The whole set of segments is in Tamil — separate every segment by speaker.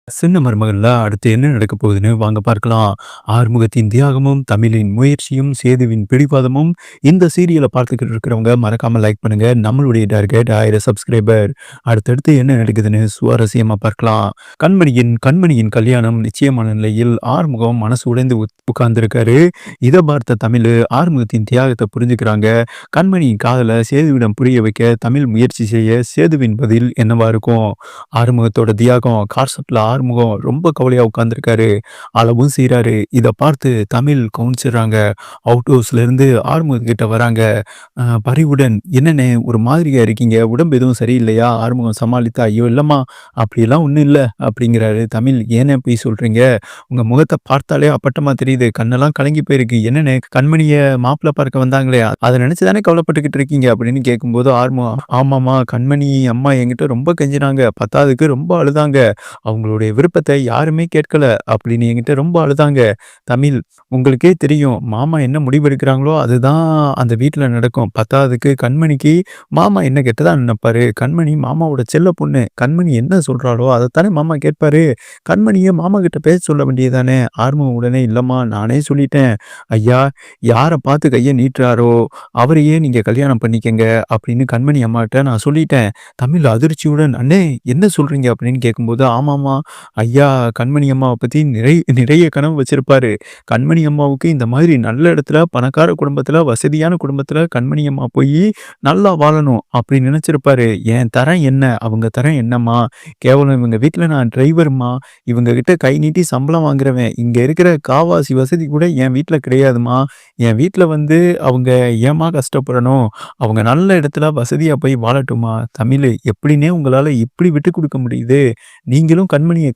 Speaker 1: சின்ன மருமகள்ல அடுத்து என்ன நடக்க போகுதுன்னு வாங்க பார்க்கலாம். ஆறுமுகத்தின் தியாகமும், தமிழின் முயற்சியும், சேதுவின் பிடிவாதமும் இந்த சீரியல பார்த்துக்கிட்டு இருக்கிறவங்க மறக்காம லைக் பண்ணுங்க. நம்மளுடைய டார்கெட் 1000 சப்ஸ்கிரைபர். அடுத்தடுத்து என்ன நடக்குதுன்னு சுவாரஸ்யமா பார்க்கலாம். கண்மணியின் கல்யாணம் நிச்சயமான நிலையில் ஆறுமுகம் மனசு உடைந்து உட்கார்ந்திருக்காரு. இத பார்த்த தமிழ் ஆறுமுகத்தின் தியாகத்தை புரிஞ்சுக்கிறாங்க. கண்மணியின் காதல சேதுவிடம் புரிய வைக்க தமிழ் முயற்சி செய்ய சேதுவின் பதில் என்னவா இருக்கும்? ஆறுமுகத்தோட தியாகம் கான்செப்ட்ல ஆறுமுகம் ரொம்ப கவலையா உட்கார்ந்துருக்காரு. அளவும் செய்றாரு. இத பார்த்து தமிழ் கவனிச்சிடுறாங்க. அவுட் ஹவுஸ்ல இருந்து ஆறுமுகம் கிட்ட வராங்க. பரிவுடன் "என்னண்ணே ஒரு மாதிரியா இருக்கீங்க? உடம்பு எதுவும் சரியில்லையா?" ஆறுமுகம் சமாளித்து, "ஐயோ இல்லம்மா, அப்படிலாம் ஒண்ணும் இல்ல" அப்படிங்கிறாரு. தமிழ், "ஏண்ணே பொய் சொல்றீங்க? உங்க முகத்த பார்த்தாலே அப்பட்டமா தெரியுது. கண்ணெல்லாம் கலங்கி போயிருக்கு. என்னண்ணே கண்மணிய மாப்பிள்ளை பார்க்க வந்தாங்களே, அத நினைச்சு தானே கவலைப்பட்டுக்கிட்டு இருக்கீங்க?" அப்படின்னு கேட்கும்போது ஆறுமுகம், "ஆமாம்மா, கண்மணி அம்மா என்கிட்ட ரொம்ப கெஞ்சினாங்க. பத்தாததுக்கு ரொம்ப அழுதாங்க. அவங்களுடைய விருப்பத்தை யாருமே கேட்கல அப்படின்னு என்கிட்ட ரொம்ப அழுதாங்க." தமிழ், "உங்களுக்கே தெரியும். மாமா என்ன முடிவெடுக்கிறாங்களோ அதுதான் அந்த வீட்ல நடக்கும். பத்தாததுக்கு கண்மணிக்கு மாமா என்ன கெட்டதா நினைப்பாரு? கண்மணி மாமாவோட செல்ல பொண்ணு. கண்மணி என்ன சொல்றாளோ அதைத்தானே மாமா கேட்பாரு. கண்மணிய மாமா கிட்ட பேச சொல்ல வேண்டியதுதானே?" ஆறுமுகம் உடனே, "இல்லம்மா, நானே சொல்லிட்டேன். ஐயா யார பார்த்து கைய நீட்டுறாரோ அவரையே நீங்க கல்யாணம் பண்ணிக்கங்க அப்படின்னு கண்மணி அம்மாட்ட நான் சொல்லிட்டேன்." தமிழ் அதிர்ச்சியுடன், "அண்ணே என்ன சொல்றீங்க?" அப்படின்னு கேட்கும்போது, "ஆமாம்மா, ஐயா கண்மணி அம்மாவ பத்தி நிறைய கனவு வச்சிருப்பாரு. கண்மணி அம்மாவுக்கு இந்த மாதிரி நல்ல இடத்துல, பணக்கார குடும்பத்துல, வசதியான குடும்பத்துல கண்மணி அம்மா போயி நல்லா வாழணும் அப்படி நினைச்சிருப்பாரு. என் தரம் என்ன? அவங்க தரம் என்னம்மா? கேவலம் இவங்க வீட்ல நான் டிரைவர்ம்மா. இவங்க கிட்ட கை நீட்டி சம்பளம் வாங்குறவன். இங்க இருக்கிற காவாசி வசதி கூட என் வீட்ல கிடையாதும்மா. என் வீட்ல வந்து அவங்க ஏம்மா கஷ்டப்படணும்? அவங்க நல்ல இடத்துல வசதியா போய் வாழட்டும்மா." தமிழ், "எப்படின்னே உங்களால இப்படி விட்டு கொடுக்க முடியுது? நீங்களும் கண்மணிய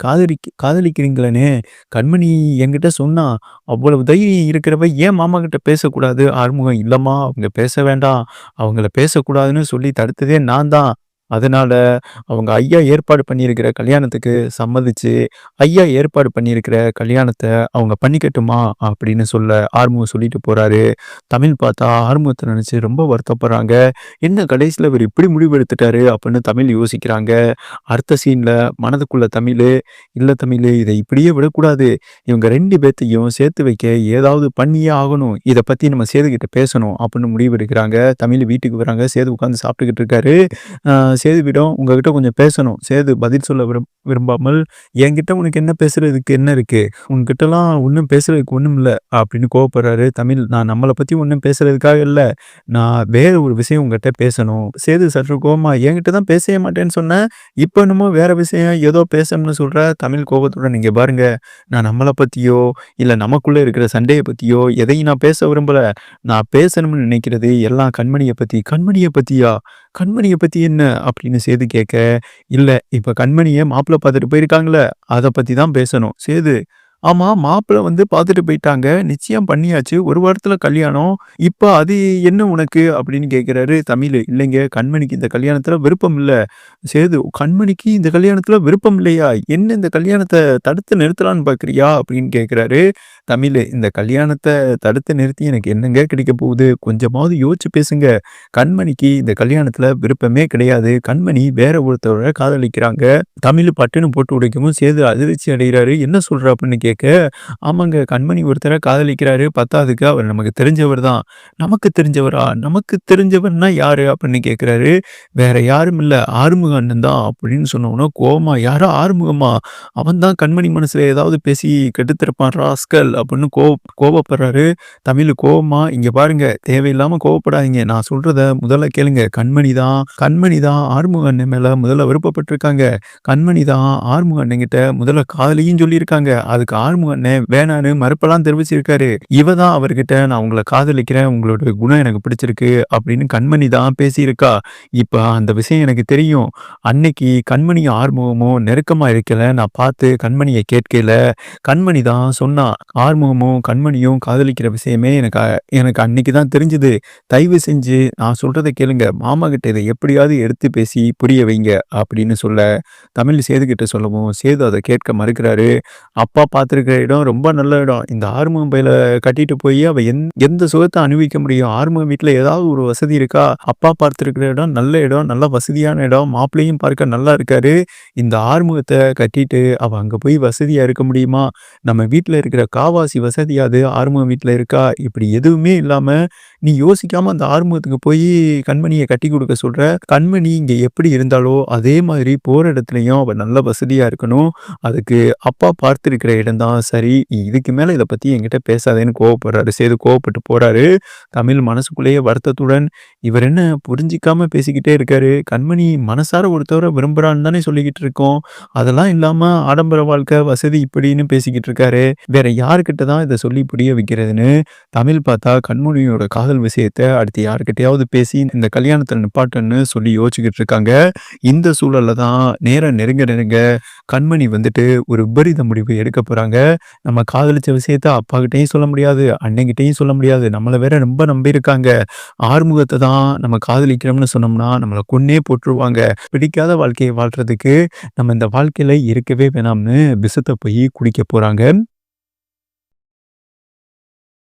Speaker 1: காதலிக்கிறீங்களேண்ணே. கண்மணி என்கிட்ட சொன்னா. அவ்வளவு தைரியம் இருக்கிறவ ஏன் மாமா கிட்ட பேசக்கூடாது?" ஆறுமுகம், "இல்லம்மா, அவங்க பேச வேண்டாம். அவங்கள பேசக்கூடாதுன்னு சொல்லி தடுத்ததே நான் தான். அதனால அவங்க ஐயா ஏற்பாடு பண்ணியிருக்கிற கல்யாணத்துக்கு சம்மதிச்சு, ஐயா ஏற்பாடு பண்ணியிருக்கிற கல்யாணத்த அவங்க பண்ணிக்கட்டுமா?" அப்படின்னு ஆறுமுகம் சொல்லிட்டு போறாரு. தமிழ் பார்த்தா ஆறுமுகத்த நினைச்சு ரொம்ப வருத்தப்படுறாங்க. என்ன கடைசியில இவரு இப்படி முடிவு எடுத்துட்டாரு அப்படின்னு தமிழ் யோசிக்கிறாங்க. அடுத்த சீன்ல மனதுக்குள்ள தமிழு, "இல்ல தமிழு, இத இப்படியே விடக்கூடாது. இவங்க 2 பேத்தையும் சேர்த்து வைக்க ஏதாவது பண்ணியே ஆகணும். இத பத்தி நம்ம சேதுகிட்ட பேசணும்." அப்படின்னு முடிவு எடுக்கிறாங்க. தமிழ் வீட்டுக்கு வராங்க. சேது உட்கார்ந்து சாப்பிட்டுக்கிட்டு இருக்காரு. அ சேதுவிடம், "உங்ககிட்ட கொஞ்சம் பேசணும்." சேது பதில் சொல்ல விரும்பாமல், "என்கிட்ட உனக்கு என்ன பேசுறதுக்கு என்ன இருக்கு? உன்கிட்டலாம் ஒண்ணும் பேசுறதுக்கு ஒண்ணும் இல்ல." அப்படின்னு கோவப்படுறாரு. தமிழ், "நான் நம்மள பத்தி ஒண்ணும் பேசுறதுக்காக இல்ல. நான் வேற ஒரு விஷயம் உங்ககிட்ட பேசணும்." சேது சற்று கோவமா, "என்கிட்ட தான் பேசவே மாட்டேன்னு சொன்ன. இப்ப என்னமோ வேற விஷயம் ஏதோ பேசணும்னு சொல்ற." தமிழ் கோபத்துடன், "இங்க பாருங்க, நான் நம்மள பத்தியோ, இல்ல நமக்குள்ள இருக்கிற சண்டைய பத்தியோ எதையும் நான் பேச விரும்பல. நான் பேசணும்னு நினைக்கிறது எல்லாம் கண்மணிய பத்தி." "கண்மணிய பத்தியா? கண்மணிய பத்தி என்ன?" அப்படின்னு சேது கேட்க, "இல்ல, இப்ப கண்மணிய மாப்பிள்ளை பார்த்துட்டு போயிருக்காங்கல்ல, அத பத்தி தான் பேசணும்." சேது, "ஆமா, மாப்பிள்ளை வந்து பார்த்துட்டு போயிட்டாங்க. நிச்சயம் பண்ணியாச்சு. 1 வாரத்துல கல்யாணம். இப்ப அது என்ன உனக்கு?" அப்படின்னு கேட்கிறாரு. தமிழ், "இல்லைங்க, கண்மணிக்கு இந்த கல்யாணத்துல விருப்பம் இல்ல." சேது, "கண்மணிக்கு இந்த கல்யாணத்துல விருப்பம் இல்லையா? என்ன இந்த கல்யாணத்த தடுத்து நிறுத்தலான்னு பார்க்குறியா?" அப்படின்னு கேட்கிறாரு. தமிழ், "இந்த கல்யாணத்த தடுத்து நிறுத்தி எனக்கு என்னங்க கிடைக்க போகுது? கொஞ்சமாவது யோசிச்சு பேசுங்க. கண்மணிக்கு இந்த கல்யாணத்துல விருப்பமே கிடையாது. கண்மணி வேற ஒருத்தர காதலிக்கிறாங்க." தமிழ் பட்டுன்னு போட்டு உடைக்கவும் சேது அதிர்ச்சி அடைகிறாரு. "என்ன சொல்ற?" அப்படின்னு கேட்க, "ஆமாங்க, கண்மணி ஒருத்தர காதலிக்கிறாரு. பத்தாததுக்கு அவர் நமக்கு தெரிஞ்சவர் தான்." "நமக்கு தெரிஞ்சவரா? நமக்கு தெரிஞ்சவர்னா யாரு?" அப்படின்னு கேட்கிறாரு. "வேற யாரும் இல்ல, ஆறுமுக அண்ணன் தான்." அப்படின்னு சொன்னோனே கோவமா, "யாரோ ஆறுமுகமா? அவன் தான் கண்மணி மனசுல ஏதாவது பேசி கெடுத்திருப்பான் ராஸ்கல்." அப்படின்னு கோபப்படுறாரு. தமிழ் கோவமா, "இங்க பாருங்க, தேவையில்லாம கோவப்படாதீங்க. நான் சொல்றத முதல்ல கேளுங்க. கண்மணி தான் ஆறுமுக அண்ணன் மேல முதல்ல விருப்பப்பட்டிருக்காங்க. கண்மணி தான் ஆறுமுக அண்ணன்கிட்ட முதல்ல காதலியும் சொல்லியிருக்காங்க. அதுக்கு ஆறுமுக அண்ணன் வேணான்னு மறுப்பெல்லாம் தெரிவிச்சிருக்காரு. இவ தான் அவர்கிட்ட, 'நான் உங்கள காதலிக்கிறேன். உங்களோட குணம் எனக்கு பிடிச்சிருக்கு' அப்படின்னு கண்மணி தான் பேசியிருக்கா. இப்ப அந்த விஷயம் எனக்கு தெரியும். அன்னைக்கு கண்மணியும் ஆறுமுகமும் நெருக்கமா இருக்கல. நான் பார்த்து கண்மணிய கேட்கையில கண்மணி தான் சொன்னா, ஆறுமுகமும், கண்மணியும் காதலிக்கிற விஷயமே எனக்கு அன்னைக்கு தான் தெரிஞ்சது. தயவு செஞ்சு நான் சொல்றத கேளுங்க. மாமா கிட்ட இத எப்படியாவது எடுத்து பேசி புரிய வைங்க அப்படின்னு சொல்ல, தமிழ் சேதுகிட்ட சொல்லவும், சேது அத கேட்க மறுக்கிறாரு. அப்பா பார்த்துருக்கிற இடம் ரொம்ப நல்ல இடம். இந்த ஆறுமுகம் பையல கட்டிட்டு போயி அவ எந்த சுகத்த அனுபவிக்க முடியும்? ஆறுமுகம் வீட்ல ஏதாவது ஒரு வசதி இருக்கா? அப்பா பார்த்துருக்கிற இடம் நல்ல இடம், நல்ல வசதியான இடம். மாப்பிள்ளையும் பார்க்க நல்லா இருக்காரு. இந்த ஆறுமுகத்த கட்டிட்டு அவ அங்க போய் வசதியா இருக்க முடியுமா? நம்ம வீட்ல இருக்கிற காவாசி வசதியாவது ஆறுமுகம் வீட்ல இருக்கா? இப்படி எதுவுமே இல்லாம, நீ யோசிக்காம அந்த ஆறுமுகத்துக்கு போயி கண்மணிய கட்டிக் குடுக்க சொல்ற. கண்மணி இங்க எப்படி இருந்தாளோ, அதே மாதிரி போற இடத்துலயும் அவ நல்ல வசதியா இருக்கணும். அதுக்கு அப்பா பார்த்திருக்கிற இடம் தான் சரி. நீ இதுக்கு மேல இத பத்தி என்கிட்ட பேசாதேன்னு கோவப்படுறாரு. சேது கோவப்பட்டு போறாரு. தமிழ் மனசுக்குள்ளேயே வருத்தத்துடன், இவர் என்ன புரிஞ்சுக்காம பேசிக்கிட்டே இருக்காரு. கண்மணி மனசார ஒருத்தவர விரும்புறான்னு தானே சொல்லிக்கிட்டு இருக்கோம். அதெல்லாம் இல்லாம ஆடம்பர வாழ்க்கை, வசதி இப்படின்னு பேசிக்கிட்டு இருக்காரே. வேற யார்கிட்ட தான் இத சொல்லி புரிய வைக்கிறதுன்னு தமிழ் பார்த்தா கண்மணியோட காதல் விஷயத்த அடுத்து யார்கிட்டயாவது பேசி இந்த கல்யாணத்த நிப்பாட்டன்னு சொல்லி யோசிச்சுக்கிட்டு இருக்காங்க. இந்த சூழல்ல தான் நேரம் நெருங்க நெருங்க கண்மணி வந்துட்டு ஒரு விபரீத முடிவு எடுக்க போறாங்க. நம்ம காதலிச்ச விஷயத்த அப்பாகிட்டயும் சொல்ல முடியாது, அண்ணன்கிட்டயும் சொல்ல முடியாது. நம்மள வேற ரொம்ப நம்பியிருக்காங்க. ஆறுமுகத்த தான் நம்ம காதலிக்கிறோம்னு சொன்னோம்னா, நம்மள கொன்னே போட்டுருவாங்க. பிடிக்காத வாழ்க்கைய வாழ்றதுக்கு நம்ம இந்த வாழ்க்கையில இருக்கவே வேணாம்னு விஷத்த போய் குடிக்க போறாங்க.